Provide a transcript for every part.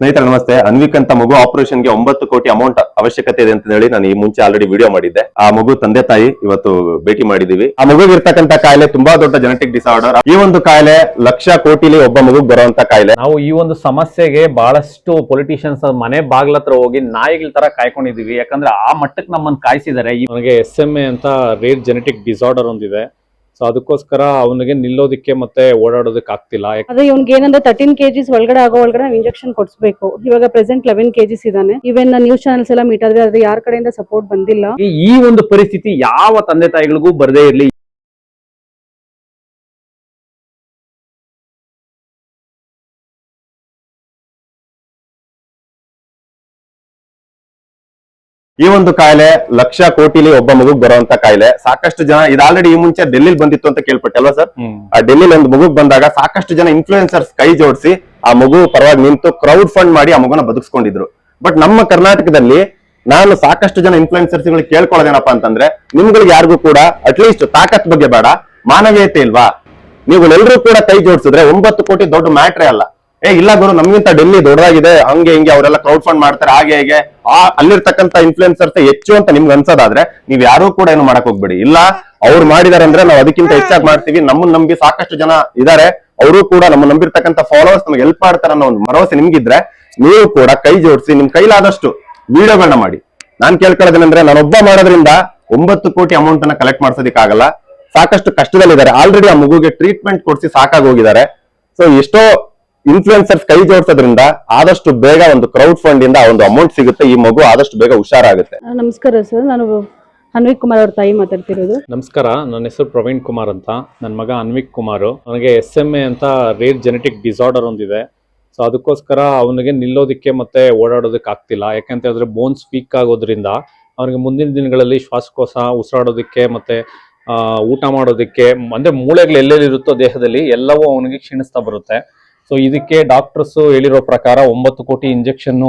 ಸ್ನೇಹಿತರೆ ನಮಸ್ತೆ. ಅನ್ವಿಕ್ ಅಂತ ಮಗು ಆಪರೇಷನ್ ಗೆ 9 ಕೋಟಿ ಅಮೌಂಟ್ ಅವಶ್ಯಕತೆ ಇದೆ ಅಂತ ಹೇಳಿ ನಾನು ಈ ಮುಂಚೆ ಆಲ್ರೆಡಿ ವಿಡಿಯೋ ಮಾಡಿದ್ದೆ. ಆ ಮಗು ತಂದೆ ತಾಯಿ ಇವತ್ತು ಭೇಟಿ ಮಾಡಿದೀವಿ. ಆ ಮಗುಗೆ ಇರ್ತಕ್ಕಂತ ಕಾಯಿಲೆ ತುಂಬಾ ದೊಡ್ಡ ಜೆನೆಟಿಕ್ ಡಿಸಾರ್ಡರ್. ಈ ಒಂದು ಕಾಯಿಲೆ ಲಕ್ಷ ಕೋಟಿಲಿ ಒಬ್ಬ ಮಗುಗ್ ಬರುವಂತ ಕಾಯಿಲೆ. ನಾವು ಈ ಒಂದು ಸಮಸ್ಯೆಗೆ ಬಹಳಷ್ಟು ಪೊಲಿಟಿಷಿಯನ್ಸ್ ಮನೆ ಬಾಗ್ಲತ್ರ ಹೋಗಿ ನಾಯಿಗಳ ತರ ಕಾಯ್ಕೊಂಡಿದೀವಿ. ಯಾಕಂದ್ರೆ ಆ ಮಟ್ಟಕ್ಕೆ ನಮ್ಮನ್ನ ಕಾಯಿಸಿದ್ದಾರೆ. ನನಗೆ SMA ಅಂತ ರೇರ್ ಜೆನೆಟಿಕ್ ಡಿಸಾರ್ಡರ್ ಒಂದಿದೆ. ಸೊ ಅದಕ್ಕೋಸ್ಕರ ಅವನಿಗೆ ನಿಲ್ಲೋದಿಕ್ಕೆ ಮತ್ತೆ ಓಡಾಡೋದಕ್ಕೆ ಆಗ್ತಿಲ್ಲ. ಅದೇ ಇವ್ನಿಗೆ ಏನಂದ್ರೆ 13 kgs ಒಳಗಡೆ ಆಗೋ ಒಳಗಡೆ ಇಂಜೆಕ್ಷನ್ ಕೊಡಿಸ್ಬೇಕು. ಇವಾಗ ಪ್ರೆಸೆಂಟ್ 11 kgs ಇದಾನೆ. ಇವನ್ ನ್ಯೂಸ್ ಚಾನೆಲ್ಸ್ ಎಲ್ಲ ಮೀಟ್ ಆದ್ರೆ ಅದ್ರ ಯಾರ ಕಡೆಯಿಂದ ಸಪೋರ್ಟ್ ಬಂದಿಲ್ಲ. ಈ ಒಂದು ಪರಿಸ್ಥಿತಿ ಯಾವ ತಂದೆ ತಾಯಿಗಳಿಗೂ ಬರದೇ ಇರ್ಲಿ. ಈ ಒಂದು ಕಾಯಿಲೆ ಲಕ್ಷ ಕೋಟಿಲಿ ಒಬ್ಬ ಮಗುಗ್ ಬರುವಂತ ಕಾಯಿಲೆ. ಸಾಕಷ್ಟು ಜನ ಇದು ಆಲ್ರೆಡಿ ಈ ಮುಂಚೆ ಡೆಲ್ಲಿಲಿ ಬಂದಿತ್ತು ಅಂತ ಕೇಳ್ಪಟ್ಟೆ ಅಲ್ವಾ ಸರ್? ಆ ಡೆಲ್ಲಿಲಿ ಒಂದು ಮಗುಗ್ ಬಂದಾಗ ಸಾಕಷ್ಟು ಜನ ಇನ್ಫ್ಲೂಯೆನ್ಸರ್ಸ್ ಕೈ ಜೋಡಿಸಿ ಆ ಮಗು ಪರವಾಗಿ ನಿಂತು ಕ್ರೌಡ್ ಫಂಡ್ ಮಾಡಿ ಆ ಮಗುನ ಬದುಕಿಸ್ಕೊಂಡಿದ್ರು. ಬಟ್ ನಮ್ಮ ಕರ್ನಾಟಕದಲ್ಲಿ ನಾನು ಸಾಕಷ್ಟು ಜನ ಇನ್ಫ್ಲೂಯೆನ್ಸರ್ಸ್ ಗಳು ಕೇಳ್ಕೊಳ್ಳೋದೇನಪ್ಪಾ ಅಂತಂದ್ರೆ, ನಿಮ್ಗಳಿಗೆ ಯಾರಿಗೂ ಕೂಡ ಅಟ್ಲೀಸ್ಟ್ ತಾಕತ್ ಬಗ್ಗೆ ಬೇಡ, ಮಾನವೀಯತೆ ಇಲ್ವಾ? ನೀವುಗಳೆಲ್ಲರೂ ಕೂಡ ಕೈ ಜೋಡಿಸಿದ್ರೆ 9 ಕೋಟಿ ದೊಡ್ಡ ಮ್ಯಾಟ್ರೇ ಅಲ್ಲ. ಇಲ್ಲ ಗುರು, ನಮ್ಗಿಂತ ಡೆಲ್ಲಿ ದೊಡ್ಡದಾಗಿದೆ, ಹಂಗೆ ಹಿಂಗೆ ಅವರೆಲ್ಲ ಕ್ರೌಡ್ ಫಂಡ್ ಮಾಡ್ತಾರೆ, ಹಾಗೆ ಹೇಗೆ ಅಲ್ಲಿರ್ತಕ್ಕಂಥ ಇನ್ಫ್ಲುಯೆನ್ಸರ್ಸ್ ಹೆಚ್ಚು ಅಂತ ನಿಮ್ಗೆ ಅನ್ಸೋದಾದ್ರೆ ನೀವ್ ಯಾರು ಕೂಡ ಏನು ಮಾಡಕ್ ಹೋಗ್ಬೇಡಿ. ಇಲ್ಲ ಅವ್ರು ಮಾಡಿದಾರೆ ಅಂದ್ರೆ ನಾವು ಅದಕ್ಕಿಂತ ಹೆಚ್ಚಾಗಿ ಮಾಡ್ತೀವಿ, ನಮ್ಮನ್ನ ನಂಬಿ ಸಾಕಷ್ಟು ಜನ ಇದಾರೆ, ಅವರು ಕೂಡ ನಮ್ಮ ನಂಬಿರ್ತಕ್ಕಂಥ ಫಾಲೋವರ್ಸ್ ನಮ್ಗೆ ಹೆಲ್ಪ್ ಮಾಡ್ತಾರೆ ಅನ್ನೋ ಒಂದು ಭರವಸೆ ನಿಮ್ಗಿದ್ರೆ ನೀವು ಕೂಡ ಕೈ ಜೋಡಿಸಿ ನಿಮ್ ಕೈಲಾದಷ್ಟು ವಿಡಿಯೋಗಳನ್ನ ಮಾಡಿ. ನಾನ್ ಕೇಳ್ಕೊಳ್ಳೋದೇನಂದ್ರೆ, ನಾನೊಬ್ಬ ಮಾಡೋದ್ರಿಂದ 9 ಕೋಟಿ ಅಮೌಂಟ್ ಅನ್ನ ಕಲೆಕ್ಟ್ ಮಾಡ್ಸೋದಿಕ್ಕಾಗಲ್ಲ. ಸಾಕಷ್ಟು ಕಷ್ಟದಲ್ಲಿದ್ದಾರೆ. ಆಲ್ರೆಡಿ ಆ ಮಗುಗೆ ಟ್ರೀಟ್ಮೆಂಟ್ ಕೊಡಿಸಿ ಸಾಕಾಗೋಗಿದ್ದಾರೆ. ಸೊ ಎಷ್ಟೋ ಇನ್ಫ್ಲುಯೆನ್ಸರ್ಸ್ ಕೈ ಜೋಡಿಸೋದ್ರಿಂದ ಆದಷ್ಟು ಬೇಗ ಒಂದು ಕ್ರೌಡ್ ಫಂಡ್ ಇಂದ ಒಂದು ಅಮೌಂಟ್ ಸಿಗುತ್ತೆ. ಈ ಮಗು ಆದಷ್ಟು ಬೇಗ ಹುಷಾರಾಗುತ್ತೆ. ನಮಸ್ಕಾರ ಸರ್, ನಾನು ಅನ್ವಿಕ್ ಕುಮಾರ್ ಅವ್ರ ತಾಯಿ ಮಾತಾಡ್ತಿರೋದು. ನಮಸ್ಕಾರ, ನನ್ನ ಹೆಸರು ಪ್ರವೀಣ್ ಕುಮಾರ್ ಅಂತ. ನನ್ನ ಮಗ ಅನ್ವಿಕ್ ಕುಮಾರ್. ನನಗೆ SMA ಅಂತ ರೇರ್ ಜೆನೆಟಿಕ್ ಡಿಸಾರ್ಡರ್ ಒಂದಿದೆ. ಸೊ ಅದಕ್ಕೋಸ್ಕರ ಅವನಿಗೆ ನಿಲ್ಲೋದಿಕ್ಕೆ ಮತ್ತೆ ಓಡಾಡೋದಕ್ಕೆ ಆಗ್ತಿಲ್ಲ. ಯಾಕಂತ ಹೇಳಿದ್ರೆ ಬೋನ್ಸ್ ವೀಕ್ ಆಗೋದ್ರಿಂದ ಅವನಿಗೆ ಮುಂದಿನ ದಿನಗಳಲ್ಲಿ ಶ್ವಾಸಕೋಶ, ಉಸಿರಾಡೋದಕ್ಕೆ ಮತ್ತೆ ಊಟ ಮಾಡೋದಕ್ಕೆ ಅಂದ್ರೆ ಮೂಳೆಗಳು ಎಲ್ಲೆಲ್ಲಿರುತ್ತೋ ದೇಹದಲ್ಲಿ ಎಲ್ಲವೂ ಅವನಿಗೆ ಕ್ಷೀಣಿಸ್ತಾ ಬರುತ್ತೆ. ಸೊ ಇದಕ್ಕೆ ಡಾಕ್ಟರ್ಸ್ ಹೇಳಿರೋ ಪ್ರಕಾರ 9 ಕೋಟಿ ಇಂಜೆಕ್ಷನ್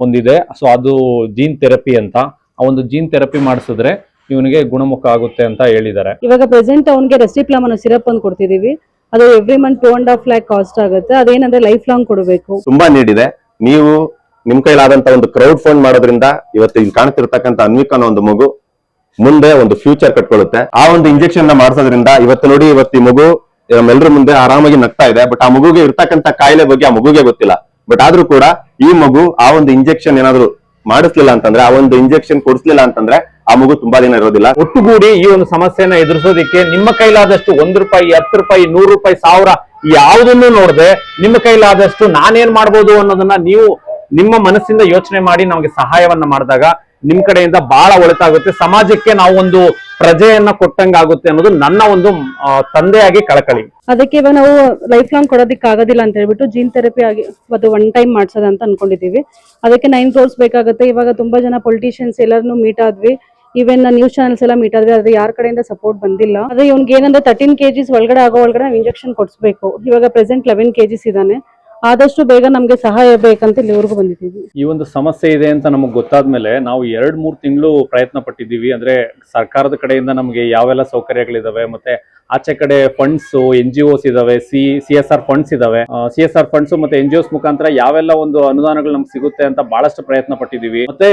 ಒಂದಿದೆ. ಸೊ ಅದು ಜೀನ್ ಥೆರಪಿ ಅಂತ. ಆ ಒಂದು ಜೀನ್ ಥೆರಪಿ ಮಾಡಿಸಿದ್ರೆ ಇವನಿಗೆ ಗುಣಮುಖ ಆಗುತ್ತೆ ಅಂತ ಹೇಳಿದ್ದಾರೆ. ಇವಾಗ ಪ್ರೆಸೆಂಟ್ ಅವನಿಗೆ ರೆಸ್ಟಿಪ್ಲಾಮ್ ಅನ್ನೋ ಸಿರಪ್ ಒಂದು ಕೊಡ್ತಿದೀವಿ. ಅದು ಎವ್ರಿ ಮಂತ್ 2.5 lakh ಕಾಸ್ಟ್ ಆಗುತ್ತೆ. ಅದೇನಂದ್ರೆ ಲೈಫ್ ಲಾಂಗ್ ಕೊಡಬೇಕು. ತುಂಬಾ ನೀಡಿದೆ. ನೀವು ನಿಮ್ ಕೈಲಾದಂತ ಒಂದು ಕ್ರೌಡ್ ಫಂಡ್ ಮಾಡೋದ್ರಿಂದ ಇವತ್ತು ಇಲ್ಲಿ ಕಾಣ್ತಿರ್ತಕ್ಕಂಥ ಅನ್ವಿಕ್ ಅನ್ನೋ ಒಂದು ಮಗು ಮುಂದೆ ಒಂದು ಫ್ಯೂಚರ್ ಕಟ್ಕೊಳ್ಳುತ್ತೆ. ಆ ಒಂದು ಇಂಜೆಕ್ಷನ್ ನ ಮಾಡಿಸೋದ್ರಿಂದ ಇವತ್ತು ನೋಡಿ, ಇವತ್ತು ಈ ಮಗು ನಮ್ಮೆಲ್ಲರ ಮುಂದೆ ಆರಾಮಾಗಿ ನಗ್ತಾ ಇದೆ. ಬಟ್ ಆ ಮಗುಗೆ ಇರ್ತಕ್ಕಂಥ ಕಾಯಿಲೆ ಬಗ್ಗೆ ಆ ಮಗುಗೆ ಗೊತ್ತಿಲ್ಲ. ಬಟ್ ಆದ್ರೂ ಕೂಡ ಈ ಮಗು ಆ ಒಂದು ಇಂಜೆಕ್ಷನ್ ಏನಾದ್ರು ಮಾಡಿಸ್ಲಿಲ್ಲ ಅಂತಂದ್ರೆ, ಆ ಒಂದು ಇಂಜೆಕ್ಷನ್ ಕೊಡಿಸ್ಲಿಲ್ಲ ಅಂತಂದ್ರೆ ಆ ಮಗು ತುಂಬಾ ದಿನ ಇರೋದಿಲ್ಲ. ಒಟ್ಟುಗೂಡಿ ಈ ಒಂದು ಸಮಸ್ಯೆನ ಎದುರಿಸೋದಿಕ್ಕೆ ನಿಮ್ಮ ಕೈಲಾದಷ್ಟು 1 ರೂಪಾಯಿ, 10 ರೂಪಾಯಿ, 100 ರೂಪಾಯಿ, 1000 ಯಾವುದನ್ನು ನೋಡದೆ ನಿಮ್ಮ ಕೈಲಾದಷ್ಟು ನಾನೇನ್ ಮಾಡ್ಬೋದು ಅನ್ನೋದನ್ನ ನೀವು ನಿಮ್ಮ ಮನಸ್ಸಿಂದ ಯೋಚನೆ ಮಾಡಿ ನಮಗೆ ಸಹಾಯವನ್ನ ಮಾಡಿದಾಗ ನಿಮ್ ಕಡೆಯಿಂದ ಬಹಳ ಒಳಿತಾಗುತ್ತೆ. ಸಮಾಜಕ್ಕೆ ನಾವು ಒಂದು ಪ್ರಜೆಯನ್ನ ಕೊಟ್ಟಂಗಾಗುತ್ತೆ ಅನ್ನೋದು ನನ್ನ ಒಂದು ತಂದೆಯಾಗಿ ಕಳಕಳಿ. ಅದಕ್ಕೆ ಇವಾಗ ನಾವು ಲೈಫ್ ಲಾಂಗ್ ಕೊಡೋದಕ್ಕೆ ಆಗೋದಿಲ್ಲ ಅಂತ ಹೇಳ್ಬಿಟ್ಟು ಜೀನ್ ಥೆರಪಿ ಆಗಿ ಅದು 1 time ಮಾಡ್ಸೋದಂತ ಅನ್ಕೊಂಡಿದೀವಿ. ಅದಕ್ಕೆ 9 crores ಬೇಕಾಗುತ್ತೆ. ಇವಾಗ ತುಂಬಾ ಜನ ಪೊಲಿಟಿಷಿಯನ್ಸ್ ಎಲ್ಲರನ್ನು ಮೀಟ್ ಆದ್ವಿ. ಇವನ್ ನ್ಯೂಸ್ ಚಾನೆಲ್ಸ್ ಎಲ್ಲ ಮೀಟ್ ಆದ್ರೆ ಅದ್ರ ಯಾರ ಕಡೆಯಿಂದ ಸಪೋರ್ಟ್ ಬಂದಿಲ್ಲ. ಅದೇ ಇವ್ನಿಗೆ ಏನಂದ್ರೆ 13 kgs ಒಳಗಡೆ ಆಗೋ ಒಳಗಡೆ ಇಂಜೆಕ್ಷನ್ ಕೊಡಿಸ್ಬೇಕು. ಇವಾಗ ಪ್ರೆಸೆಂಟ್ 11 kgs ಇದಾನೆ. ಆದಷ್ಟು ಬೇಗ ನಮ್ಗೆ ಸಹಾಯ ಬೇಕಂತ ಇಲ್ಲಿವರೆಗೂ ಬಂದಿದ್ದೀವಿ. ಈ ಒಂದು ಸಮಸ್ಯೆ ಇದೆ ಅಂತ ನಮಗ್ ಗೊತ್ತಾದ್ಮೇಲೆ ನಾವು 2-3 ತಿಂಗಳು ಪ್ರಯತ್ನ ಪಟ್ಟಿದ್ದೀವಿ. ಅಂದ್ರೆ ಸರ್ಕಾರದ ಕಡೆಯಿಂದ ನಮಗೆ ಯಾವೆಲ್ಲ ಸೌಕರ್ಯಗಳಿದಾವೆ, ಮತ್ತೆ ಆಚೆ ಕಡೆ ಫಂಡ್ಸ್, NGOs ಇದಾವೆ, CSR ಫಂಡ್ಸ್ ಇದಾವೆ. CSR ಫಂಡ್ಸ್ ಮತ್ತೆ NGOs ಮುಖಾಂತರ ಯಾವೆಲ್ಲ ಒಂದು ಅನುದಾನಗಳು ನಮ್ಗೆ ಸಿಗುತ್ತೆ ಅಂತ ಬಹಳಷ್ಟು ಪ್ರಯತ್ನ ಪಟ್ಟಿದ್ದೀವಿ. ಮತ್ತೆ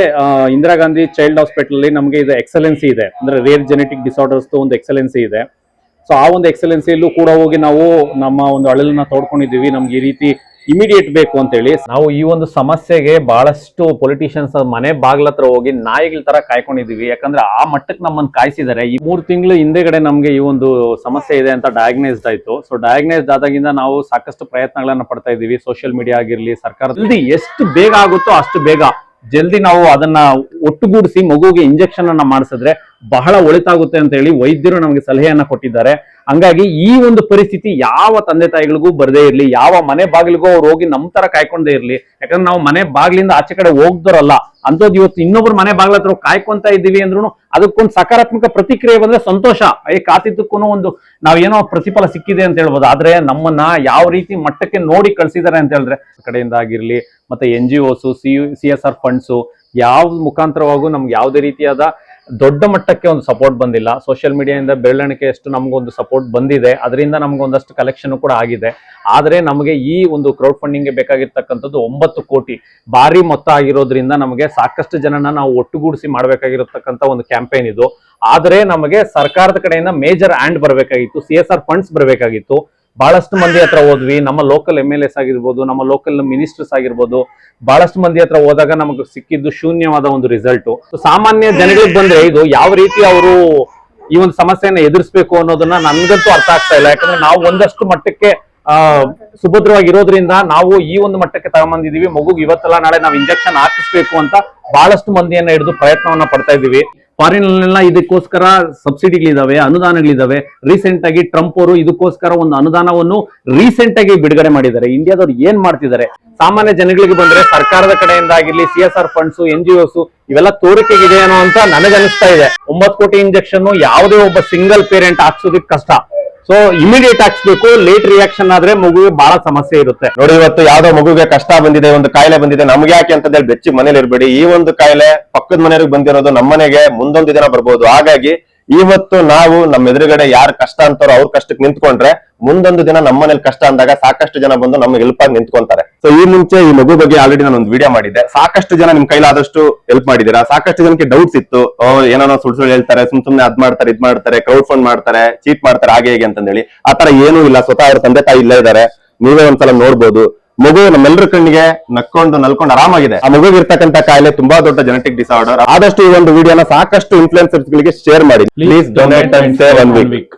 ಇಂದಿರಾ ಗಾಂಧಿ ಚೈಲ್ಡ್ ಹಾಸ್ಪಿಟಲ್ ಅಲ್ಲಿ ನಮಗೆ ಇದು ಎಕ್ಸಲೆನ್ಸಿ ಇದೆ. ಅಂದ್ರೆ ರೇರ್ ಜೆನೆಟಿಕ್ ಡಿಸಾರ್ಡರ್ಸ್ ಒಂದು ಎಕ್ಸಲೆನ್ಸಿ ಇದೆ. ಸೊ ಆ ಒಂದು ಎಕ್ಸಲೆನ್ಸಿಯಲ್ಲೂ ಕೂಡ ಹೋಗಿ ನಾವು ನಮ್ಮ ಒಂದು ಅಳಲನ್ನ ತೋಡ್ಕೊಂಡಿದ್ದೀವಿ. ನಮ್ಗೆ ಈ ರೀತಿ ಇಮಿಡಿಯೇಟ್ ಬೇಕು ಅಂತ ಹೇಳಿ ನಾವು ಈ ಒಂದು ಸಮಸ್ಯೆಗೆ ಬಹಳಷ್ಟು ಪೊಲಿಟಿಷಿಯನ್ಸ್ ಮನೆ ಬಾಗ್ಲತ್ರ ಹೋಗಿ ನಾಯಿಗಳ ತರ ಕಾಯ್ಕೊಂಡಿದೀವಿ. ಯಾಕಂದ್ರೆ ಆ ಮಟ್ಟಕ್ಕೆ ನಮ್ಮನ್ನ ಕಾಯಿಸಿದ್ದಾರೆ. ಈ 3 ತಿಂಗಳು ಹಿಂದೆಗಡೆ ನಮ್ಗೆ ಈ ಒಂದು ಸಮಸ್ಯೆ ಇದೆ ಅಂತ ಡಯಾಗ್ನೈಸ್ಡ್ ಆಯ್ತು. ಸೊ ಡಯಾಗ್ನೈಸ್ಡ್ ಆದಾಗಿಂದ ನಾವು ಸಾಕಷ್ಟು ಪ್ರಯತ್ನಗಳನ್ನ ಪಡ್ತಾ ಇದೀವಿ. ಸೋಷಿಯಲ್ ಮೀಡಿಯಾ ಆಗಿರ್ಲಿ, ಸರ್ಕಾರದಲ್ಲಿ ಎಷ್ಟು ಬೇಗ ಆಗುತ್ತೋ ಅಷ್ಟು ಬೇಗ ಜಲ್ದಿ ನಾವು ಅದನ್ನ ಒಟ್ಟುಗೂಡಿಸಿ ಮಗುಗೆ ಇಂಜೆಕ್ಷನ್ ಅನ್ನ ಮಾಡಿಸಿದ್ರೆ ಬಹಳ ಒಳಿತಾಗುತ್ತೆ ಅಂತ ಹೇಳಿ ವೈದ್ಯರು ನಮಗೆ ಸಲಹೆಯನ್ನ ಕೊಟ್ಟಿದ್ದಾರೆ. ಹಂಗಾಗಿ ಈ ಒಂದು ಪರಿಸ್ಥಿತಿ ಯಾವ ತಂದೆ ತಾಯಿಗಳಿಗೂ ಬರದೇ ಇರ್ಲಿ, ಯಾವ ಮನೆ ಬಾಗಿಲಿಗೂ ಅವ್ರು ಹೋಗಿ ನಮ್ ತರ ಕಾಯ್ಕೊಂಡೇ ಇರ್ಲಿ. ಯಾಕಂದ್ರೆ ನಾವು ಮನೆ ಬಾಗಿಲಿಂದ ಆಚೆ ಕಡೆ ಹೋಗ್ದೋರಲ್ಲ ಅಂತದ್ ಇವತ್ತು ಇನ್ನೊಬ್ರು ಮನೆ ಬಾಗ್ಲ ಹತ್ರ ಕಾಯ್ಕೊಂತ ಇದ್ದೀವಿ ಅಂದ್ರೂ ಅದಕ್ಕೊಂದು ಸಕಾರಾತ್ಮಕ ಪ್ರತಿಕ್ರಿಯೆ ಬಂದ್ರೆ ಸಂತೋಷ. ಕಾತಿದ್ದಕ್ಕೂ ಒಂದು ನಾವೇನೋ ಪ್ರತಿಫಲ ಸಿಕ್ಕಿದೆ ಅಂತ ಹೇಳ್ಬೋದು. ಆದ್ರೆ ನಮ್ಮನ್ನ ಯಾವ ರೀತಿ ಮಟ್ಟಕ್ಕೆ ನೋಡಿ ಕಳ್ಸಿದ್ದಾರೆ ಅಂತ ಹೇಳಿದ್ರೆ ಕಡೆಯಿಂದ ಆಗಿರ್ಲಿ, ಮತ್ತೆ NGOs, CSR ಫಂಡ್ಸ್ ಯಾವ ಮುಖಾಂತರವಾಗೂ ನಮ್ಗೆ ಯಾವುದೇ ರೀತಿಯಾದ ದೊಡ್ಡ ಮಟ್ಟಕ್ಕೆ ಒಂದು ಸಪೋರ್ಟ್ ಬಂದಿಲ್ಲ. ಸೋಷಿಯಲ್ ಮೀಡಿಯಾದಿಂದ ಬೆರಳೆಣಿಕೆಯಷ್ಟು ನಮಗೊಂದು ಸಪೋರ್ಟ್ ಬಂದಿದೆ, ಅದರಿಂದ ನಮಗೊಂದಷ್ಟು ಕಲೆಕ್ಷನ್ ಕೂಡ ಆಗಿದೆ. ಆದ್ರೆ ನಮಗೆ ಈ ಒಂದು ಕ್ರೌಡ್ ಫಂಡಿಂಗ್ ಬೇಕಾಗಿರ್ತಕ್ಕಂಥದ್ದು 9 ಕೋಟಿ ಭಾರಿ ಮೊತ್ತ ಆಗಿರೋದ್ರಿಂದ ನಮಗೆ ಸಾಕಷ್ಟು ಜನನ ನಾವು ಒಟ್ಟುಗೂಡಿಸಿ ಮಾಡಬೇಕಾಗಿರತಕ್ಕಂಥ ಒಂದು ಕ್ಯಾಂಪೇನ್ ಇದು. ಆದ್ರೆ ನಮಗೆ ಸರ್ಕಾರದ ಕಡೆಯಿಂದ ಮೇಜರ್ ಹ್ಯಾಂಡ್ ಬರಬೇಕಾಗಿತ್ತು, CSR ಫಂಡ್ಸ್ ಬರಬೇಕಾಗಿತ್ತು. ಬಹಳಷ್ಟು ಮಂದಿ ಹತ್ರ ಹೋದ್ವಿ, ನಮ್ಮ ಲೋಕಲ್ MLAs ಆಗಿರ್ಬೋದು, ನಮ್ಮ ಲೋಕಲ್ ಮಿನಿಸ್ಟರ್ಸ್ ಆಗಿರ್ಬೋದು, ಬಹಳಷ್ಟು ಮಂದಿ ಹತ್ರ ಹೋದಾಗ ನಮಗೆ ಸಿಕ್ಕಿದ್ದು ಶೂನ್ಯವಾದ ಒಂದು ರಿಸಲ್ಟ್. ಸಾಮಾನ್ಯ ಜನಗಳಿಗೆ ಬಂದ್ರೆ ಇದು ಯಾವ ರೀತಿ ಅವರು ಈ ಒಂದು ಸಮಸ್ಯೆಯನ್ನ ಎದುರಿಸಬೇಕು ಅನ್ನೋದನ್ನ ನನ್ಗಂತೂ ಅರ್ಥ ಆಗ್ತಾ ಇಲ್ಲ. ಯಾಕಂದ್ರೆ ನಾವು ಒಂದಷ್ಟು ಮಟ್ಟಕ್ಕೆ ಸುಭದ್ರವಾಗಿರೋದ್ರಿಂದ ನಾವು ಈ ಒಂದು ಮಟ್ಟಕ್ಕೆ ತಗೊಂಬಂದಿದೀವಿ. ಮಗುಗೆ ಇವತ್ತಲ್ಲ ನಾಳೆ ನಾವು ಇಂಜೆಕ್ಷನ್ ಹಾಕಿಸ್ಬೇಕು ಅಂತ ಬಹಳಷ್ಟು ಮಂದಿಯನ್ನ ಹಿಡಿದು ಪ್ರಯತ್ನವನ್ನ ಪಡ್ತಾ ಇದೀವಿ. ಫಾರಿನ್ ಅಲ್ಲೆಲ್ಲ ಇದಕ್ಕೋಸ್ಕರ ಸಬ್ಸಿಡಿಗಳಿದಾವೆ, ಅನುದಾನಗಳಿದಾವೆ. ರೀಸೆಂಟ್ ಆಗಿ ಟ್ರಂಪ್ ಅವರು ಇದಕ್ಕೋಸ್ಕರ ಒಂದು ಅನುದಾನವನ್ನು ರೀಸೆಂಟ್ ಆಗಿ ಬಿಡುಗಡೆ ಮಾಡಿದ್ದಾರೆ. ಇಂಡಿಯಾದವ್ರು ಏನ್ ಮಾಡ್ತಿದ್ದಾರೆ? ಸಾಮಾನ್ಯ ಜನಗಳಿಗೆ ಬಂದ್ರೆ ಸರ್ಕಾರದ ಕಡೆಯಿಂದ ಆಗಿರ್ಲಿ, CSR ಫಂಡ್ಸ್, NGOs ಇವೆಲ್ಲ ತೋರಿಕೆಗಿದೆ ಏನೋ ಅಂತ ನನಗನ್ನಿಸ್ತಾ ಇದೆ. 9 ಕೋಟಿ ಇಂಜೆಕ್ಷನ್ ಯಾವುದೇ ಒಬ್ಬ ಸಿಂಗಲ್ ಪೇರೆಂಟ್ ಹಾಕ್ಸೋದಕ್ಕೆ ಕಷ್ಟ. ಸೊ ಇಮಿಡಿಯೇಟ್ ಹಾಕ್ಸ್ಬೇಕು, ಲೇಟ್ ರಿಯಾಕ್ಷನ್ ಆದ್ರೆ ಮಗುವಿಗೆ ಬಹಳ ಸಮಸ್ಯೆ ಇರುತ್ತೆ. ನೋಡಿ, ಇವತ್ತು ಯಾವ್ದೋ ಮಗುಗೆ ಕಷ್ಟ ಬಂದಿದೆ, ಒಂದು ಕಾಯಿಲೆ ಬಂದಿದೆ, ನಮ್ಗೆ ಯಾಕೆ ಅಂತ ಹೇಳಿ ಬೆಚ್ಚಿ ಮನೇಲಿ ಇರ್ಬೇಡಿ. ಈ ಒಂದು ಕಾಯಿಲೆ ಪಕ್ಕದ ಮನೆಯವ್ರಿಗೆ ಬಂದಿರೋದು ನಮ್ಮ ಮನೆಗೆ ಮುಂದೊಂದು ದಿನ ಬರ್ಬೋದು. ಹಾಗಾಗಿ ಇವತ್ತು ನಾವು ನಮ್ಮ ಎದುರುಗಡೆ ಯಾರು ಕಷ್ಟ ಅಂತಾರೋ ಅವ್ರ ಕಷ್ಟಕ್ಕೆ ನಿಂತ್ಕೊಂಡ್ರೆ ಮುಂದೊಂದು ದಿನ ನಮ್ಮ ಮನೇಲಿ ಕಷ್ಟ ಅಂದಾಗ ಸಾಕಷ್ಟು ಜನ ಬಂದು ನಮ್ಗೆ ಹೆಲ್ಪ್ ಆಗಿ ನಿಂತ್ಕೊಂತಾರೆ. ಸೊ ಈ ಮುಂಚೆ ಈ ಮಗು ಬಗ್ಗೆ ಆಲ್ರೆಡಿ ನಾನು ಒಂದು ವಿಡಿಯೋ ಮಾಡಿದ್ದೆ. ಸಾಕಷ್ಟು ಜನ ನಿಮ್ ಕೈಲಾದಷ್ಟು ಹೆಲ್ಪ್ ಮಾಡಿದೀರಾ. ಸಾಕಷ್ಟು ಜನಕ್ಕೆ ಡೌಟ್ಸ್ ಇತ್ತು, ಏನೋ ಸುಳ್ಳು ಹೇಳ್ತಾರೆ, ಸುಮ್ನೆ ಅದ್ ಮಾಡ್ತಾರೆ, ಇದ್ ಮಾಡ್ತಾರೆ, ಕ್ರೌಡ್ ಫಂಡ್ ಮಾಡ್ತಾರೆ, ಚೀಟ್ ಮಾಡ್ತಾರೆ, ಹಾಗೆ ಹೇಗೆ ಅಂತಂದೇಳಿ. ಆತರ ಏನೂ ಇಲ್ಲ. ಸ್ವತಃ ಅವ್ರ ತಂದೆ ತಾಯಿ ಇಲ್ಲೇ ಇದ್ದಾರೆ, ನೀವೇ ಒಂದ್ಸಲ ನೋಡ್ಬೋದು. ಮಗು ನಮ್ಮೆಲ್ಲರ ಕಣ್ಣಿಗೆ ನಕ್ಕೊಂಡು ನಲ್ಕೊಂಡು ಆರಾಮಾಗಿದೆ. ಆ ಮಗುಗೆ ಇರ್ತಕ್ಕಂಥ ಕಾಯಿಲೆ ತುಂಬಾ ದೊಡ್ಡ ಜೆನೆಟಿಕ್ ಡಿಸಾರ್ಡರ್. ಆದಷ್ಟು ಈ ಒಂದು ವಿಡಿಯೋನ ಸಾಕಷ್ಟು ಇನ್ಫ್ಲುಯೆನ್ಸರ್ಸ್ ಗಳಿಗೆ ಶೇರ್ ಮಾಡಿ. Please donate and save 1 weak.